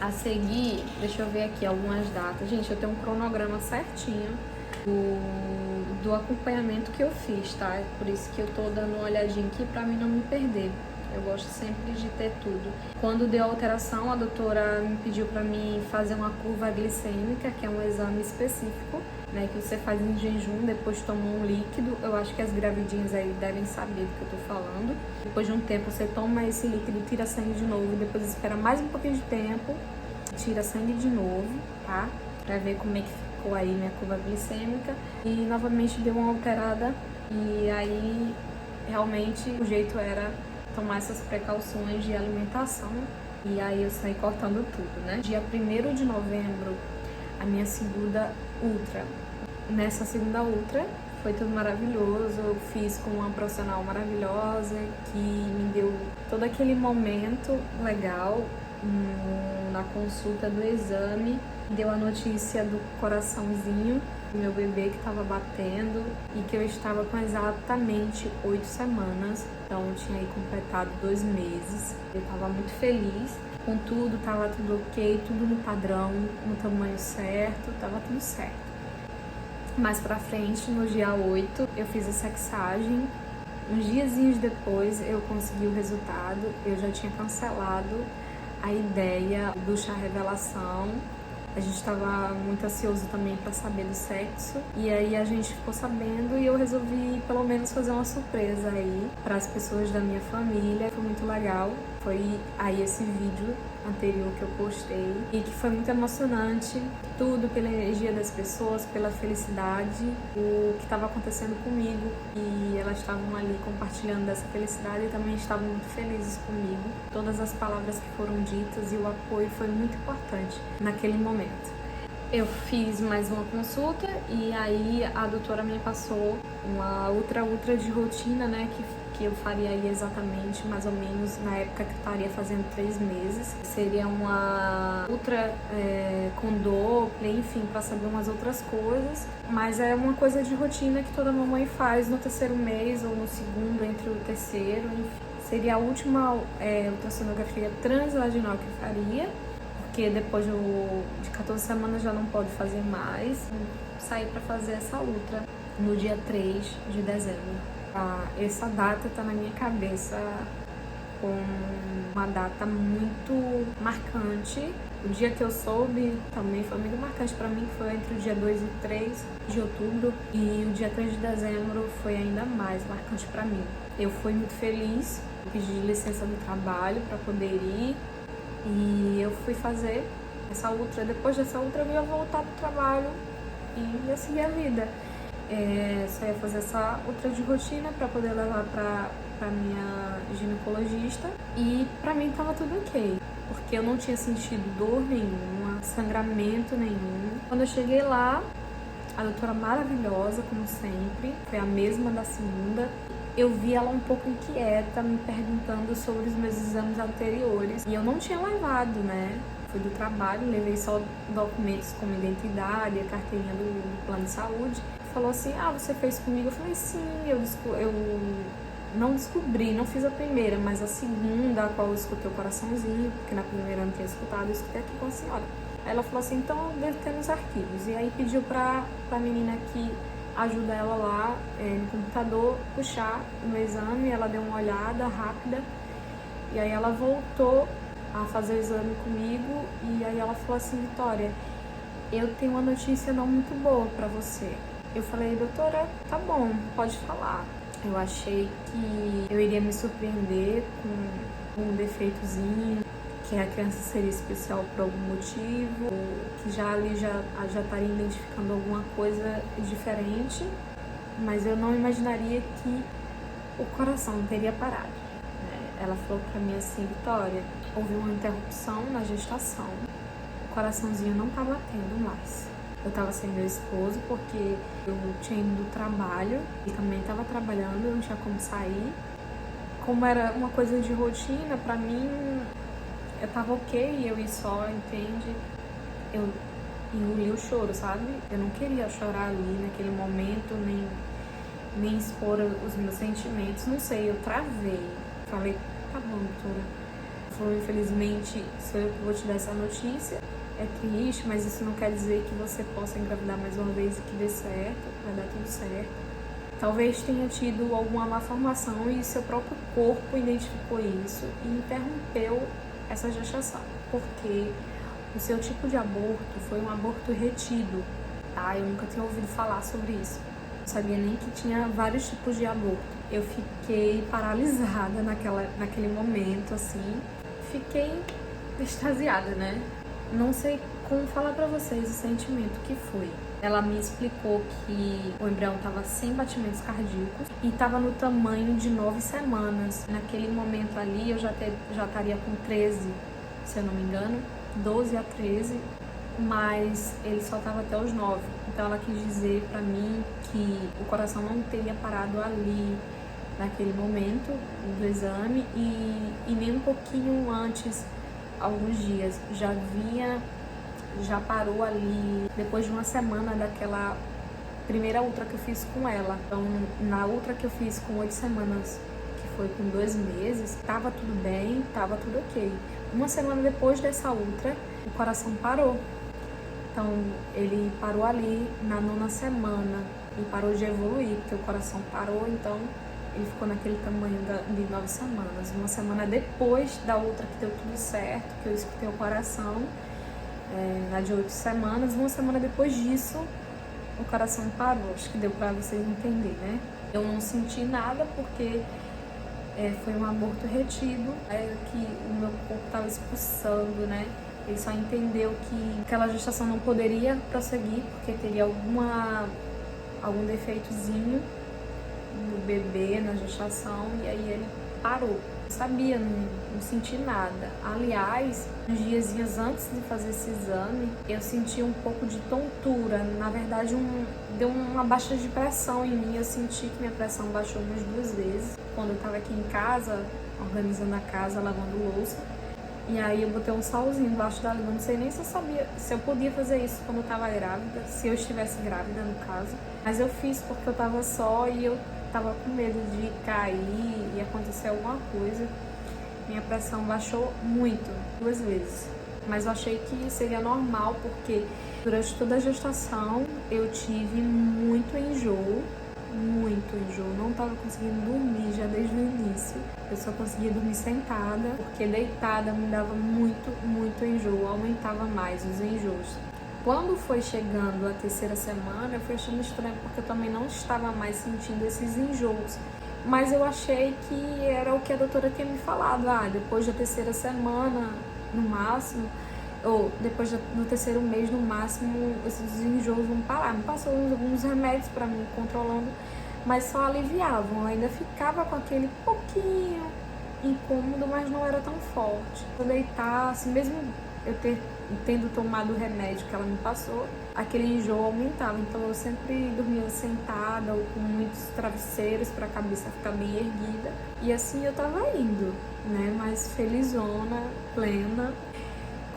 A seguir, deixa eu ver aqui algumas datas. Gente, eu tenho um cronograma certinho do acompanhamento que eu fiz, tá? É por isso que eu tô dando uma olhadinha aqui pra mim não me perder. Eu gosto sempre de ter tudo. Quando deu alteração, a doutora me pediu pra mim fazer uma curva glicêmica, que é um exame específico, né, que você faz em jejum, depois toma um líquido. Eu acho que as gravidinhas aí devem saber do que eu tô falando. Depois de um tempo você toma esse líquido, tira sangue de novo, depois espera mais um pouquinho de tempo, tira sangue de novo, tá? Pra ver como é que ficou aí minha curva glicêmica. E novamente deu uma alterada e aí realmente o jeito era tomar essas precauções de alimentação. E aí eu saí cortando tudo, né? Dia 1º de novembro, a minha segunda ultra. Nessa segunda ultra foi tudo maravilhoso, eu fiz com uma profissional maravilhosa que me deu todo aquele momento legal na consulta do exame, deu a notícia do coraçãozinho do meu bebê que estava batendo e que eu estava com exatamente 8 semanas, então eu tinha aí completado 2 meses. Eu estava muito feliz com tudo, estava tudo ok, tudo no padrão, no tamanho certo, estava tudo certo. Mais pra frente, no dia 8, eu fiz a sexagem. Uns diazinhos depois eu consegui o resultado, eu já tinha cancelado a ideia do chá revelação. A gente estava muito ansioso também para saber do sexo. E aí a gente ficou sabendo e eu resolvi pelo menos fazer uma surpresa aí para as pessoas da minha família. Foi muito legal. Foi aí esse vídeo anterior que eu postei e que foi muito emocionante. Tudo pela energia das pessoas, pela felicidade, o que estava acontecendo comigo. E elas estavam ali compartilhando dessa felicidade e também estavam muito felizes comigo. Todas as palavras que foram ditas e o apoio foi muito importante naquele momento. Eu fiz mais uma consulta e aí a doutora me passou uma ultra de rotina, né, que eu faria aí exatamente, mais ou menos, na época que eu estaria fazendo 3 meses. Seria uma ultra com Doppler, enfim, para saber umas outras coisas. Mas é uma coisa de rotina que toda mamãe faz no 3º mês ou no 2º, entre o 3º, enfim. Seria a última ultrassonografia transvaginal que eu faria, porque depois de 14 semanas já não pode fazer mais. Saí para fazer essa ultra no dia 3 de dezembro. Essa data tá na minha cabeça com uma data muito marcante. O dia que eu soube também foi muito marcante para mim, que foi entre o dia 2 e 3 de outubro. E o dia 3 de dezembro foi ainda mais marcante para mim. Eu fui muito feliz, pedi licença do trabalho para poder ir. E eu fui fazer essa ultra. Depois dessa ultra eu ia voltar pro trabalho e ia seguir a vida. Só ia fazer essa ultra de rotina para poder levar pra minha ginecologista. E pra mim tava tudo ok, porque eu não tinha sentido dor nenhuma, sangramento nenhum. Quando eu cheguei lá, a doutora maravilhosa, como sempre, foi a mesma da segunda. Eu vi ela um pouco inquieta, me perguntando sobre os meus exames anteriores. E eu não tinha levado, né? Fui do trabalho, levei só documentos como identidade, a carteirinha do plano de saúde. Falou assim, você fez comigo? Eu falei, sim, eu não descobri, não fiz a primeira, mas a segunda, a qual eu escutei o coraçãozinho, porque na primeira eu não tinha escutado, eu escutei aqui com a senhora. Aí ela falou assim, então eu devo ter nos arquivos. E aí pediu pra menina que ajuda ela lá no computador, puxar no exame, ela deu uma olhada rápida e aí ela voltou a fazer o exame comigo e aí ela falou assim, Vitória, eu tenho uma notícia não muito boa pra você. Eu falei, doutora, tá bom, pode falar. Eu achei que eu iria me surpreender com um defeitozinho, que a criança seria especial por algum motivo, que já estaria identificando alguma coisa diferente, mas eu não imaginaria que o coração teria parado. Ela falou pra mim assim, Vitória, houve uma interrupção na gestação, o coraçãozinho não tá batendo mais. Eu tava sem meu esposo porque eu tinha ido do trabalho, ele também tava trabalhando, eu não tinha como sair. Como era uma coisa de rotina, pra mim, eu tava ok, eu ia só, entende? Eu engoli o choro, sabe? Eu não queria chorar ali naquele momento, nem expor os meus sentimentos, não sei, eu travei. Falei, tá bom, doutora, Falou, infelizmente, sou eu que vou te dar essa notícia. É triste, mas isso não quer dizer que você possa engravidar mais uma vez e que dê certo, vai dar tudo certo. Talvez tenha tido alguma malformação e seu próprio corpo identificou isso e interrompeu essa gestação, porque o seu tipo de aborto foi um aborto retido, tá? Eu nunca tinha ouvido falar sobre isso. Não sabia nem que tinha vários tipos de aborto. Eu fiquei paralisada naquele momento, assim. Fiquei extasiada, né? Não sei como falar pra vocês o sentimento que foi. Ela me explicou que o embrião estava sem batimentos cardíacos e estava no tamanho de 9 semanas. Naquele momento ali eu já estaria com 13, se eu não me engano, 12 a 13, mas ele só estava até os 9. Então ela quis dizer pra mim que o coração não teria parado ali naquele momento do exame e nem um pouquinho antes, alguns dias, já parou ali depois de uma semana daquela primeira ultra que eu fiz com ela. Então, na ultra que eu fiz com 8 semanas, que foi com 2 meses, tava tudo bem, tava tudo ok. Uma semana depois dessa ultra, o coração parou. Então, ele parou ali na 9ª semana e parou de evoluir, porque o coração parou, então ele ficou naquele tamanho de 9 semanas. Uma semana depois da outra que deu tudo certo, que eu escutei o coração, na de 8 semanas, uma semana depois disso, o coração parou. Acho que deu pra vocês entenderem, né? Eu não senti nada porque foi um aborto retido, que o meu corpo estava expulsando, né? Ele só entendeu que aquela gestação não poderia prosseguir porque teria algum defeitozinho no bebê, na gestação, e aí ele parou. Não sabia, não senti nada. Aliás, uns dias antes de fazer esse exame, eu senti um pouco de tontura. Na verdade, deu uma baixa de pressão em mim. Eu senti que minha pressão baixou umas 2 vezes. Quando eu tava aqui em casa, organizando a casa, lavando louça. E aí eu botei um salzinho embaixo da língua. Não sei nem se eu sabia, se eu podia fazer isso quando eu tava grávida, se eu estivesse grávida, no caso. Mas eu fiz porque eu tava só e eu tava com medo de cair e acontecer alguma coisa. Minha pressão baixou muito, 2 vezes. Mas eu achei que seria normal, porque durante toda a gestação eu tive muito enjoo. Não estava conseguindo dormir já desde o início. Eu só conseguia dormir sentada, porque deitada me dava muito enjoo, aumentava mais os enjoos. Quando foi chegando a 3ª semana, eu fui achando estranho, porque eu também não estava mais sentindo esses enjoos. Mas eu achei que era o que a doutora tinha me falado. Depois da 3ª semana, no máximo, ou depois do 3º mês, no máximo, esses enjoos vão parar. Me passou alguns remédios para mim, controlando, mas só aliviavam. Eu ainda ficava com aquele pouquinho incômodo, mas não era tão forte. Eu deitasse, mesmo eu tendo tomado o remédio que ela me passou, aquele enjoo aumentava. Então eu sempre dormia sentada ou com muitos travesseiros para a cabeça ficar bem erguida. E assim eu tava indo, né? Mas felizona, plena,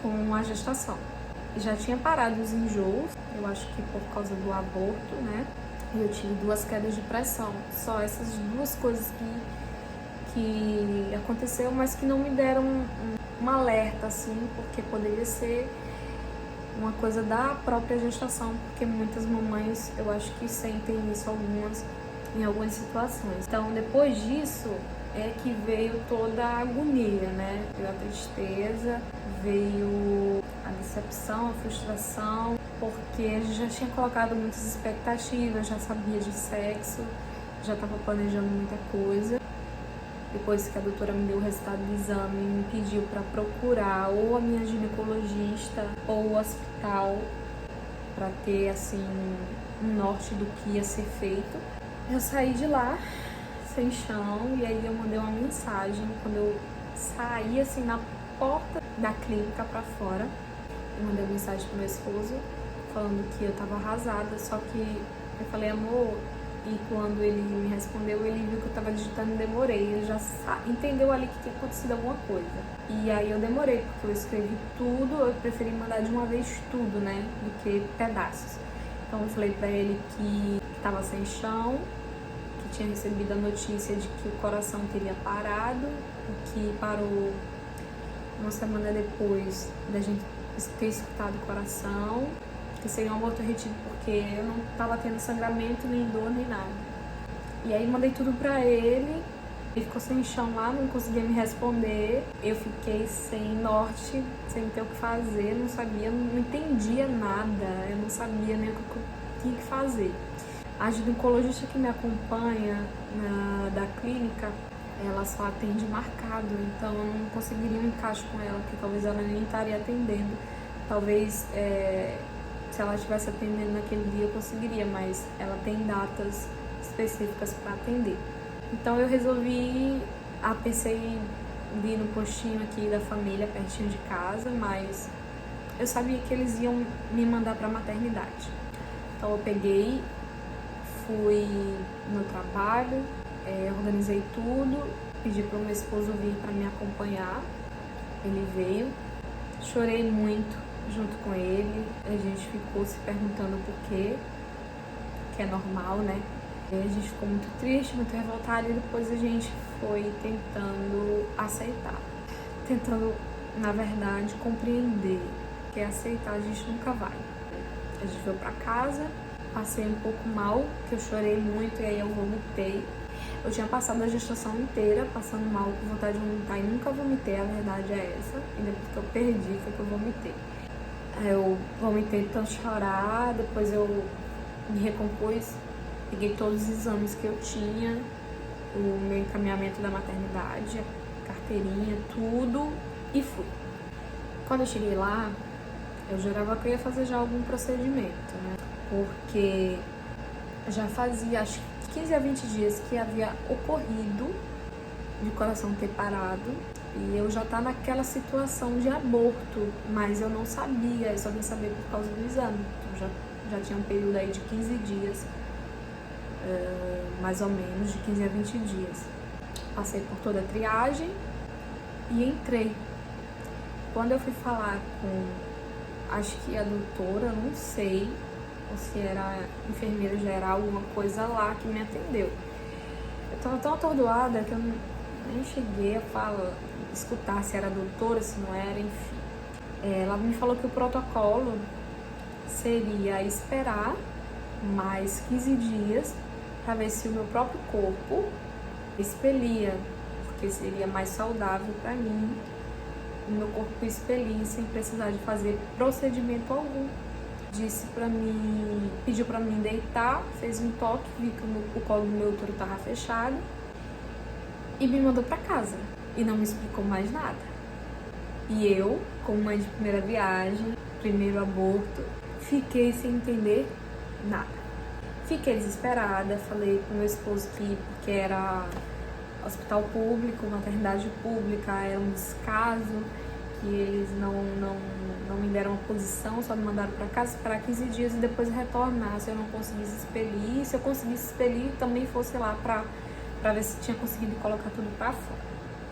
com a gestação. Já tinha parado os enjoos, eu acho que por causa do aborto, né? E eu tive 2 quedas de pressão. Só essas 2 coisas que aconteceu, mas que não me deram um alerta, assim, porque poderia ser uma coisa da própria gestação, porque muitas mamães, eu acho que sentem isso em algumas situações. Então, depois disso, é que veio toda a agonia, né? Veio a tristeza, veio a decepção, a frustração, porque a gente já tinha colocado muitas expectativas, já sabia de sexo, já estava planejando muita coisa. Depois que a doutora me deu o resultado do exame, me pediu para procurar ou a minha ginecologista ou o hospital para ter, assim, um norte do que ia ser feito. Eu saí de lá sem chão e aí eu mandei uma mensagem quando eu saí, assim, na porta da clínica para fora. Eu mandei uma mensagem pro meu esposo falando que eu tava arrasada, só que eu falei, amor. E quando ele me respondeu, ele viu que eu tava digitando e demorei. Ele já entendeu ali que tinha acontecido alguma coisa. E aí eu demorei, porque eu escrevi tudo, eu preferi mandar de uma vez tudo, né? Do que pedaços. Então eu falei pra ele que tava sem chão, que tinha recebido a notícia de que o coração teria parado, que parou uma semana depois da gente ter escutado o coração, que seria um aborto retido porque eu não estava tendo sangramento, nem dor, nem nada. E aí mandei tudo pra ele ficou sem chão lá, não conseguia me responder. Eu fiquei sem norte, sem ter o que fazer, não sabia, não entendia nada, eu não sabia nem o que eu tinha que fazer. A ginecologista que me acompanha da clínica, ela só atende marcado, então eu não conseguiria um encaixe com ela, porque talvez ela nem estaria atendendo. Talvez se ela estivesse atendendo naquele dia eu conseguiria, mas ela tem datas específicas para atender. Então eu resolvi, pensei em ir no postinho aqui da família, pertinho de casa, mas eu sabia que eles iam me mandar para a maternidade. Então eu peguei, fui no trabalho, organizei tudo, pedi para o meu esposo vir para me acompanhar. Ele veio, chorei muito junto com ele, a gente ficou se perguntando por quê, que é normal, né? A gente ficou muito triste, muito revoltada, e depois a gente foi tentando aceitar. Tentando, na verdade, compreender, que aceitar a gente nunca vai. A gente veio pra casa, passei um pouco mal, que eu chorei muito e aí eu vomitei. Eu tinha passado a gestação inteira passando mal, com vontade de vomitar, e nunca vomitei, a verdade é essa. E depois que eu perdi, foi que eu vomitei. Eu vomitei tanto chorar, depois eu me recompus, peguei todos os exames que eu tinha, o meu encaminhamento da maternidade, a carteirinha, tudo, e fui. Quando eu cheguei lá, eu jurava que eu ia fazer já algum procedimento, né? Porque já fazia, acho que 15 a 20 dias que havia ocorrido de coração ter parado, e eu já estava naquela situação de aborto, mas eu não sabia, eu só vim saber por causa do exame. Então já tinha um período aí de 15 dias, mais ou menos, de 15 a 20 dias. Passei por toda a triagem e entrei. Quando eu fui falar com, acho que a doutora, não sei, ou se era enfermeira geral, alguma coisa lá que me atendeu. Eu estava tão atordoada que eu nem cheguei a escutar se era doutora, se não era, enfim. Ela me falou que o protocolo seria esperar mais 15 dias para ver se o meu próprio corpo expelia, porque seria mais saudável para mim, o meu corpo expelir sem precisar de fazer procedimento algum. Disse para mim, pediu para mim deitar, fez um toque, vi que o colo do meu útero estava fechado e me mandou para casa e não me explicou mais nada. E eu, como mãe de primeira viagem, primeiro aborto, fiquei sem entender nada. Fiquei desesperada, falei com meu esposo que porque era hospital público, maternidade pública, era um descaso, que eles não me deram uma posição, só me mandaram para casa esperar 15 dias e depois retornar se eu não conseguisse expelir. Se eu conseguisse expelir, também fosse lá para ver se tinha conseguido colocar tudo para fora.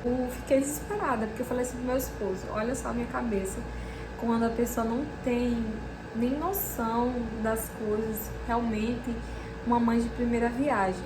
Eu fiquei desesperada, porque eu falei assim pro meu esposo, olha só a minha cabeça, quando a pessoa não tem nem noção das coisas, realmente uma mãe de primeira viagem.